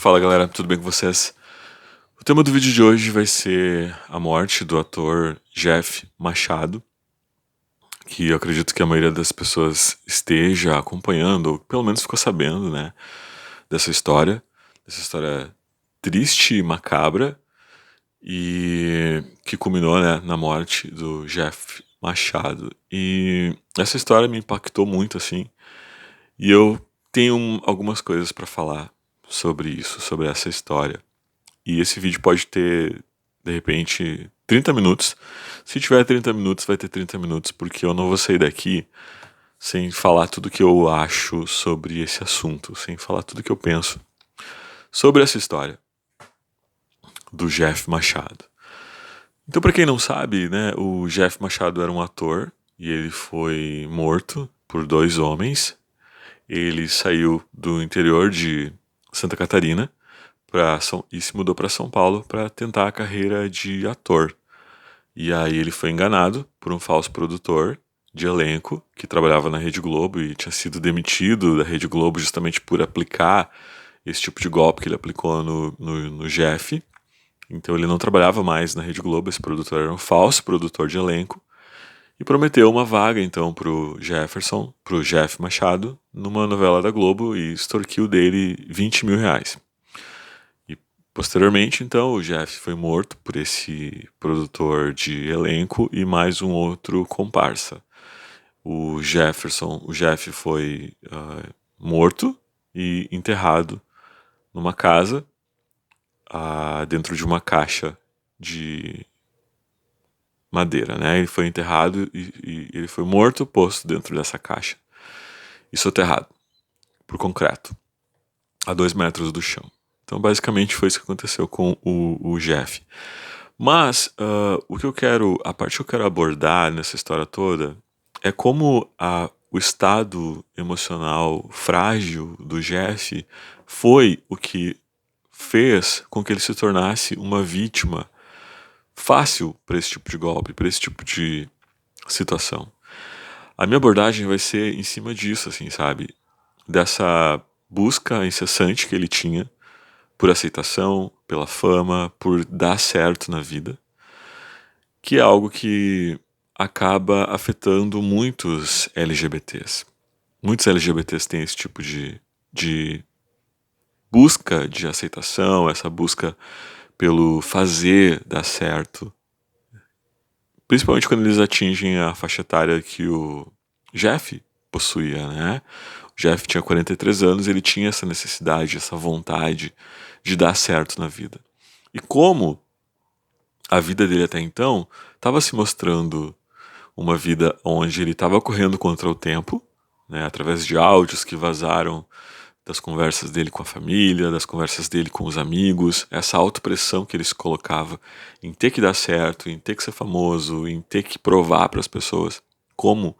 Fala galera, tudo bem com vocês? O tema do vídeo de hoje vai ser a morte do ator Jeff Machado, que eu acredito que a maioria das pessoas esteja acompanhando, ou pelo menos ficou sabendo, né, dessa história triste e macabra, e que culminou, né, na morte do Jeff Machado. E essa história me impactou muito, assim, e eu tenho algumas coisas para falar sobre isso, sobre essa história. E esse vídeo pode ter, de repente, 30 minutos. Se tiver 30 minutos, vai ter 30 minutos, porque eu não vou sair daqui sem falar tudo que eu acho sobre esse assunto, sem falar tudo que eu penso sobre essa história do Jeff Machado. Então, para quem não sabe, né, o Jeff Machado era um ator e ele foi morto por dois homens. Ele saiu do interior de Santa Catarina e se mudou para São Paulo para tentar a carreira de ator. E aí ele foi enganado por um falso produtor de elenco que trabalhava na Rede Globo e tinha sido demitido da Rede Globo justamente por aplicar esse tipo de golpe que ele aplicou no Jeff. Então ele não trabalhava mais na Rede Globo, esse produtor era um falso produtor de elenco e prometeu uma vaga então pro Jeff Machado, numa novela da Globo e extorquiu dele R$ 20 mil. E posteriormente, então, o Jeff foi morto por esse produtor de elenco e mais um outro comparsa. O Jeff foi morto e enterrado numa casa, dentro de uma caixa de madeira, né? Ele foi enterrado e ele foi morto, posto dentro dessa caixa e soterrado por concreto, a 2 metros do chão. Então, basicamente, foi isso que aconteceu com o Jeff. Mas a parte que eu quero abordar nessa história toda é como o estado emocional frágil do Jeff foi o que fez com que ele se tornasse uma vítima fácil para esse tipo de golpe, para esse tipo de situação. A minha abordagem vai ser em cima disso, assim, sabe? Dessa busca incessante que ele tinha por aceitação, pela fama, por dar certo na vida, que é algo que acaba afetando muitos LGBTs. Muitos LGBTs têm esse tipo de busca de aceitação, essa busca pelo fazer dar certo, principalmente quando eles atingem a faixa etária que o Jeff possuía, né? O Jeff tinha 43 anos, ele tinha essa necessidade, essa vontade de dar certo na vida. E como a vida dele até então estava se mostrando uma vida onde ele estava correndo contra o tempo, né, através de áudios que vazaram das conversas dele com a família, das conversas dele com os amigos, essa autopressão que ele se colocava em ter que dar certo, em ter que ser famoso, em ter que provar para as pessoas como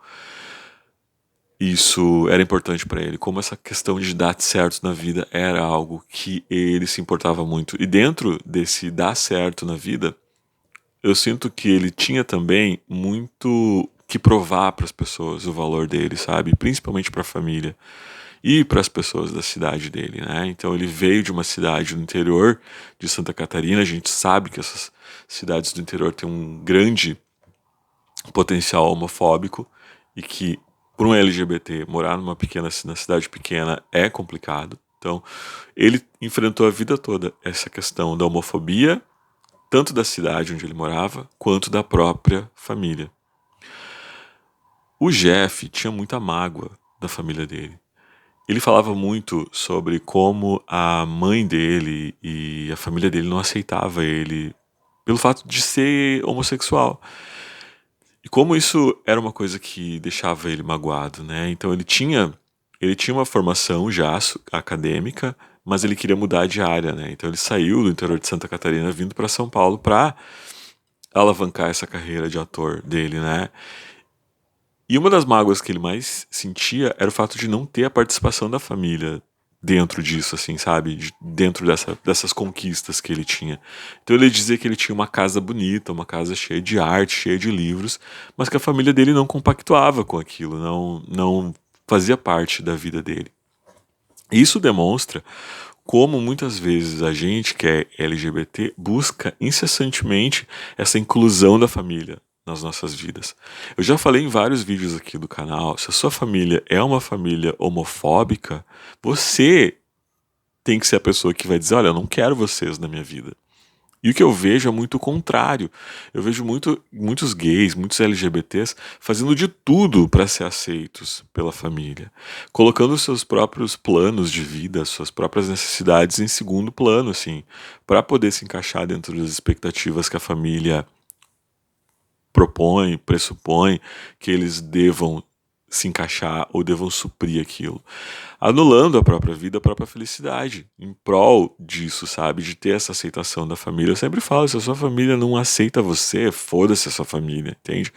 isso era importante para ele, como essa questão de dar certo na vida era algo que ele se importava muito. E dentro desse dar certo na vida, eu sinto que ele tinha também muito que provar para as pessoas o valor dele, sabe? Principalmente para a família e para as pessoas da cidade dele, né? Então ele veio de uma cidade no interior de Santa Catarina. A gente sabe que essas cidades do interior têm um grande potencial homofóbico e que para um LGBT morar na cidade pequena é complicado. Então ele enfrentou a vida toda essa questão da homofobia, tanto da cidade onde ele morava, quanto da própria família. O Jeff tinha muita mágoa da família dele. Ele falava muito sobre como a mãe dele e a família dele não aceitava ele pelo fato de ser homossexual. E como isso era uma coisa que deixava ele magoado, né? Então ele tinha uma formação já acadêmica, mas ele queria mudar de área, né? Então ele saiu do interior de Santa Catarina vindo para São Paulo para alavancar essa carreira de ator dele, né? E uma das mágoas que ele mais sentia era o fato de não ter a participação da família dentro disso, assim, sabe? Dentro dessas conquistas que ele tinha. Então ele dizia que ele tinha uma casa bonita, uma casa cheia de arte, cheia de livros, mas que a família dele não compactuava com aquilo, não fazia parte da vida dele. Isso demonstra como muitas vezes a gente que é LGBT busca incessantemente essa inclusão da família nas nossas vidas. Eu já falei em vários vídeos aqui do canal, se a sua família é uma família homofóbica, você tem que ser a pessoa que vai dizer, olha, eu não quero vocês na minha vida. E o que eu vejo é muito o contrário. Eu vejo muitos gays, muitos LGBTs fazendo de tudo para ser aceitos pela família, colocando seus próprios planos de vida, suas próprias necessidades em segundo plano, assim, para poder se encaixar dentro das expectativas que a família propõe, pressupõe que eles devam se encaixar ou devam suprir aquilo, anulando a própria vida, a própria felicidade, em prol disso, sabe? De ter essa aceitação da família. Eu sempre falo, se a sua família não aceita você, foda-se a sua família, entende?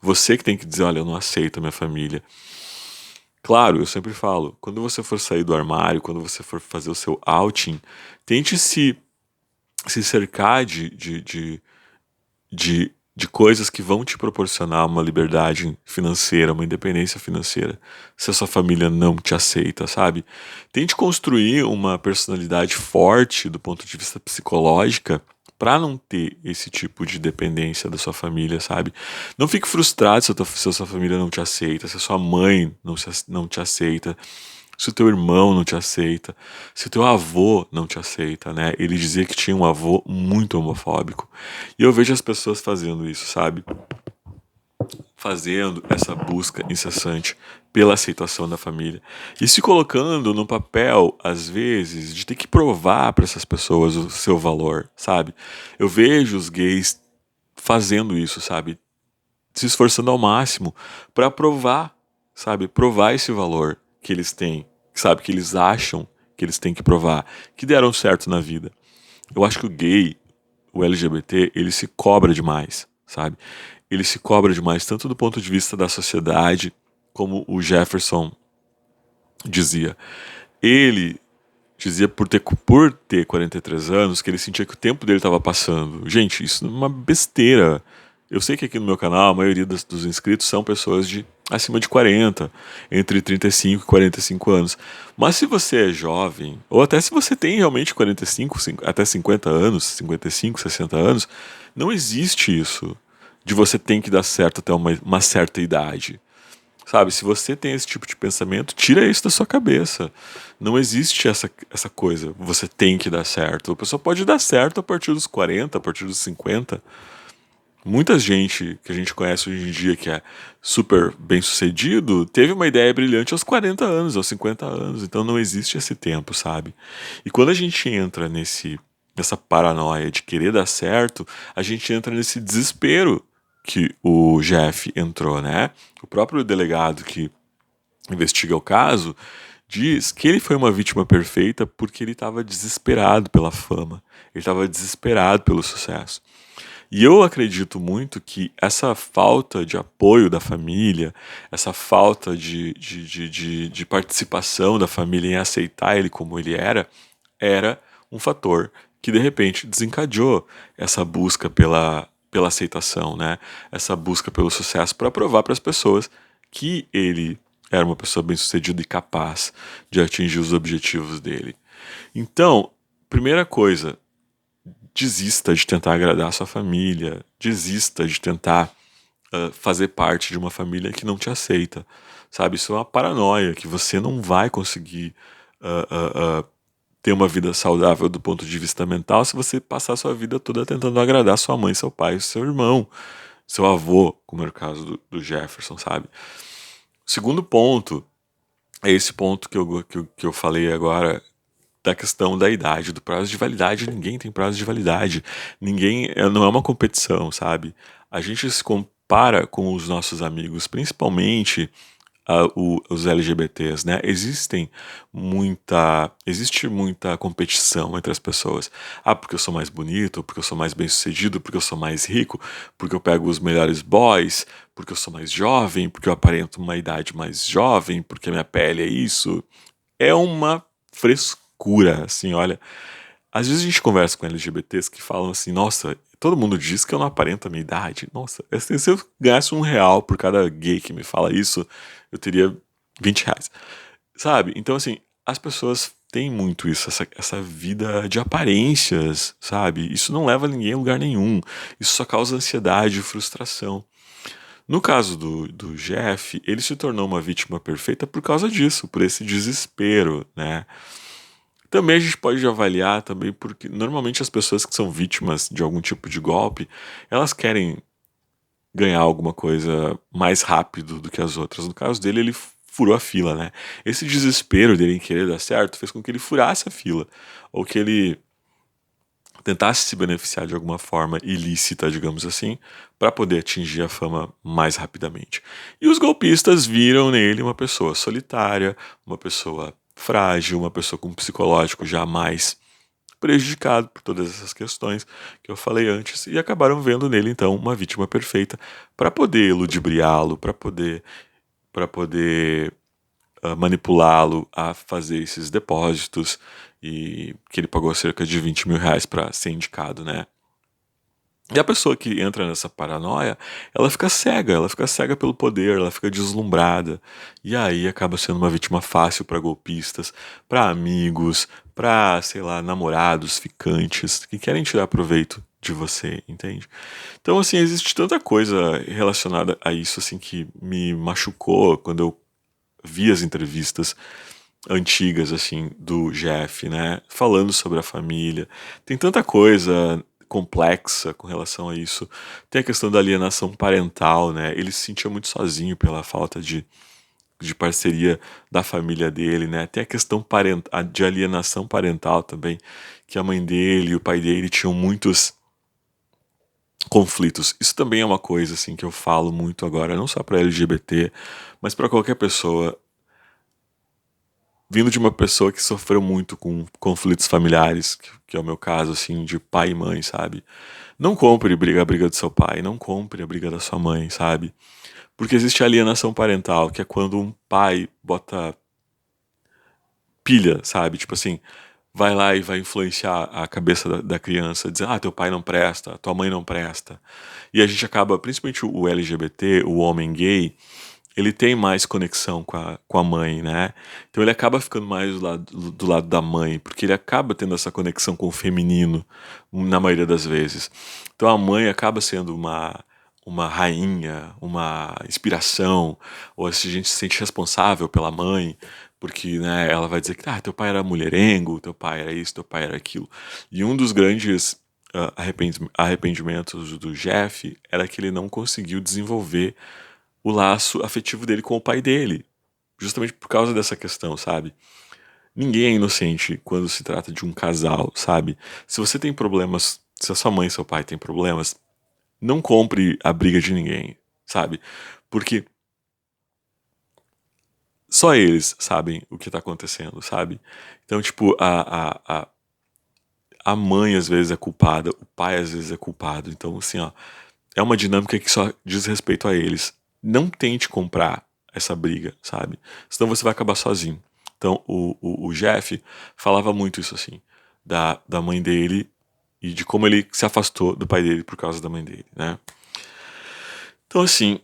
Você que tem que dizer, olha, eu não aceito a minha família. Claro, eu sempre falo, quando você for sair do armário, quando você for fazer o seu outing, tente se cercar de coisas que vão te proporcionar uma liberdade financeira, uma independência financeira, se a sua família não te aceita, sabe? Tente construir uma personalidade forte do ponto de vista psicológica para não ter esse tipo de dependência da sua família, sabe? Não fique frustrado se a sua família não te aceita, se a sua mãe não te aceita, se o teu irmão não te aceita, se o teu avô não te aceita, né? Ele dizia que tinha um avô muito homofóbico. E eu vejo as pessoas fazendo isso, sabe? Fazendo essa busca incessante pela aceitação da família e se colocando no papel, às vezes, de ter que provar para essas pessoas o seu valor, sabe? Eu vejo os gays fazendo isso, sabe? Se esforçando ao máximo para provar, sabe? Provar esse valor que eles têm, sabe? Que eles acham que eles têm que provar, que deram certo na vida. Eu acho que o gay, o LGBT, ele se cobra demais, sabe? Ele se cobra demais, tanto do ponto de vista da sociedade, como o Jefferson dizia. Ele dizia por ter 43 anos que ele sentia que o tempo dele estava passando. Gente, isso é uma besteira. Eu sei que aqui no meu canal a maioria dos inscritos são pessoas de acima de 40, entre 35 e 45 anos. Mas se você é jovem, ou até se você tem realmente 45, até 50 anos, 55, 60 anos, não existe isso de você tem que dar certo até uma certa idade. Sabe, se você tem esse tipo de pensamento, tira isso da sua cabeça. Não existe essa coisa, você tem que dar certo. A pessoa pode dar certo a partir dos 40, a partir dos 50. Muita gente que a gente conhece hoje em dia que é super bem sucedido, teve uma ideia brilhante aos 40 anos, aos 50 anos. Então não existe esse tempo, sabe? E quando a gente entra nessa paranoia de querer dar certo, a gente entra nesse desespero que o Jeff entrou, né? O próprio delegado que investiga o caso diz que ele foi uma vítima perfeita porque ele estava desesperado pela fama, ele estava desesperado pelo sucesso. E eu acredito muito que essa falta de apoio da família, essa falta de participação da família em aceitar ele como ele era um fator que de repente desencadeou essa busca pela aceitação, né? Essa busca pelo sucesso para provar para as pessoas que ele era uma pessoa bem-sucedida e capaz de atingir os objetivos dele. Então, primeira coisa, desista de tentar agradar a sua família, desista de tentar fazer parte de uma família que não te aceita, sabe? Isso é uma paranoia que você não vai conseguir ter uma vida saudável do ponto de vista mental se você passar a sua vida toda tentando agradar sua mãe, seu pai, seu irmão, seu avô, como era o caso do Jefferson, sabe? O segundo ponto é esse ponto que eu falei agora da questão da idade, do prazo de validade. Ninguém tem prazo de validade. Ninguém, não é uma competição, sabe? A gente se compara com os nossos amigos, principalmente os LGBTs, né? Existe muita competição entre as pessoas. Ah, porque eu sou mais bonito, porque eu sou mais bem-sucedido, porque eu sou mais rico, porque eu pego os melhores boys, porque eu sou mais jovem, porque eu aparento uma idade mais jovem, porque a minha pele é isso. É uma frescura, assim, olha. Às vezes a gente conversa com LGBTs que falam assim, nossa, todo mundo diz que eu não aparento a minha idade. Nossa, assim, se eu ganhasse R$ 1 por cada gay que me fala isso, eu teria R$ 20. Sabe? Então, assim, as pessoas tem muito isso, essa vida de aparências, sabe? Isso não leva ninguém a lugar nenhum. Isso só causa ansiedade e frustração. No caso do Jeff, ele se tornou uma vítima perfeita por causa disso, por esse desespero, né? Também a gente pode avaliar também porque normalmente as pessoas que são vítimas de algum tipo de golpe, elas querem ganhar alguma coisa mais rápido do que as outras. No caso dele, ele furou a fila, né? Esse desespero dele em querer dar certo fez com que ele furasse a fila, ou que ele tentasse se beneficiar de alguma forma ilícita, digamos assim, para poder atingir a fama mais rapidamente. E os golpistas viram nele uma pessoa solitária, uma pessoa frágil, uma pessoa com um psicológico já mais prejudicado por todas essas questões que eu falei antes e acabaram vendo nele então uma vítima perfeita para poder ludibriá-lo, para poder manipulá-lo a fazer esses depósitos e que ele pagou cerca de 20 mil reais para ser indicado, né? E a pessoa que entra nessa paranoia, ela fica cega pelo poder, ela fica deslumbrada. E aí acaba sendo uma vítima fácil para golpistas, para amigos, para, sei lá, namorados, ficantes, que querem tirar proveito de você, entende? Então, assim, existe tanta coisa relacionada a isso, assim, que me machucou quando eu vi as entrevistas antigas, assim, do Jeff, né? Falando sobre a família. Tem tanta coisa complexa com relação a isso. Tem a questão da alienação parental, né? Ele se sentia muito sozinho pela falta de parceria da família dele, né? Tem a questão de alienação parental também, que a mãe dele e o pai dele tinham muitos conflitos. Isso também é uma coisa assim que eu falo muito agora, não só para LGBT, mas para qualquer pessoa vindo de uma pessoa que sofreu muito com conflitos familiares, que é o meu caso, assim, de pai e mãe, sabe? Não compre a briga do seu pai, não compre a briga da sua mãe, sabe? Porque existe a alienação parental, que é quando um pai bota pilha, sabe? Tipo assim, vai lá e vai influenciar a cabeça da criança, dizer, teu pai não presta, tua mãe não presta. E a gente acaba, principalmente o LGBT, o homem gay, ele tem mais conexão com a mãe, né? Então ele acaba ficando mais do lado da mãe, porque ele acaba tendo essa conexão com o feminino, na maioria das vezes. Então a mãe acaba sendo uma rainha, uma inspiração, ou se a gente se sente responsável pela mãe, porque né, ela vai dizer que teu pai era mulherengo, teu pai era isso, teu pai era aquilo. E um dos grandes arrependimentos do Jeff era que ele não conseguiu desenvolver o laço afetivo dele com o pai dele, justamente por causa dessa questão, sabe? Ninguém é inocente quando se trata de um casal, sabe? Se você tem problemas, se a sua mãe e seu pai têm problemas, não compre a briga de ninguém, sabe? Porque só eles sabem o que tá acontecendo, sabe? Então, tipo, a mãe às vezes é culpada, o pai às vezes é culpado. Então, assim, ó, é uma dinâmica que só diz respeito a eles. Não tente comprar essa briga, sabe? Senão você vai acabar sozinho. Então, o Jeff falava muito isso, assim, da mãe dele e de como ele se afastou do pai dele por causa da mãe dele, né? Então, assim,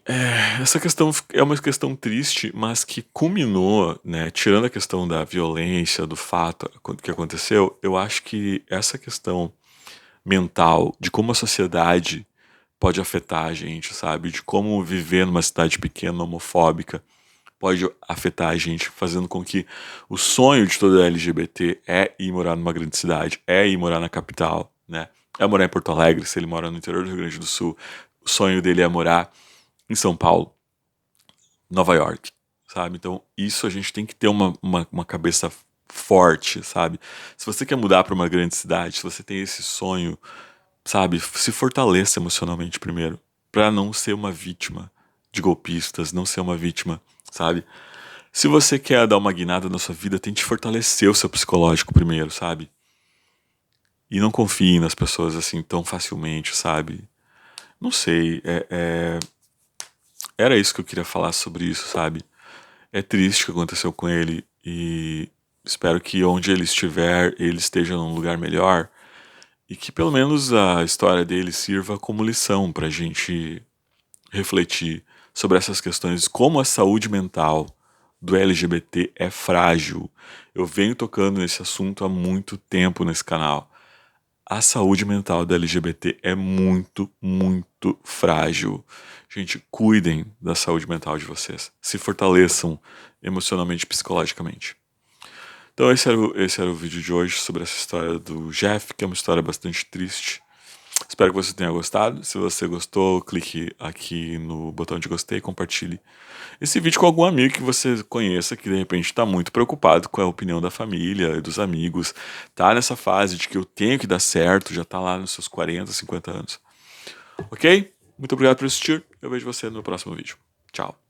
essa questão é uma questão triste, mas que culminou, né? Tirando a questão da violência, do fato que aconteceu, eu acho que essa questão mental, de como a sociedade pode afetar a gente, sabe? De como viver numa cidade pequena, homofóbica, pode afetar a gente, fazendo com que o sonho de todo LGBT é ir morar numa grande cidade, é ir morar na capital, né? É morar em Porto Alegre, se ele mora no interior do Rio Grande do Sul. O sonho dele é morar em São Paulo, Nova York, sabe? Então, isso a gente tem que ter uma cabeça forte, sabe? Se você quer mudar para uma grande cidade, se você tem esse sonho, sabe? Se fortaleça emocionalmente primeiro, para não ser uma vítima de golpistas, não ser uma vítima, sabe? Se você quer dar uma guinada na sua vida, tente fortalecer o seu psicológico primeiro, sabe? E não confie nas pessoas assim tão facilmente, sabe? Não sei, era isso que eu queria falar sobre isso, sabe? É triste o que aconteceu com ele e espero que onde ele estiver, ele esteja num lugar melhor e que pelo menos a história dele sirva como lição pra gente refletir sobre essas questões, como a saúde mental do LGBT é frágil. Eu venho tocando nesse assunto há muito tempo nesse canal. A saúde mental da LGBT é muito, muito frágil. Gente, cuidem da saúde mental de vocês. Se fortaleçam emocionalmente e psicologicamente. Então esse era o vídeo de hoje sobre essa história do Jeff, que é uma história bastante triste. Espero que você tenha gostado. Se você gostou, clique aqui no botão de gostei e compartilhe esse vídeo com algum amigo que você conheça que de repente está muito preocupado com a opinião da família e dos amigos. Tá nessa fase de que eu tenho que dar certo, já tá lá nos seus 40, 50 anos. Ok? Muito obrigado por assistir. Eu vejo você no próximo vídeo. Tchau.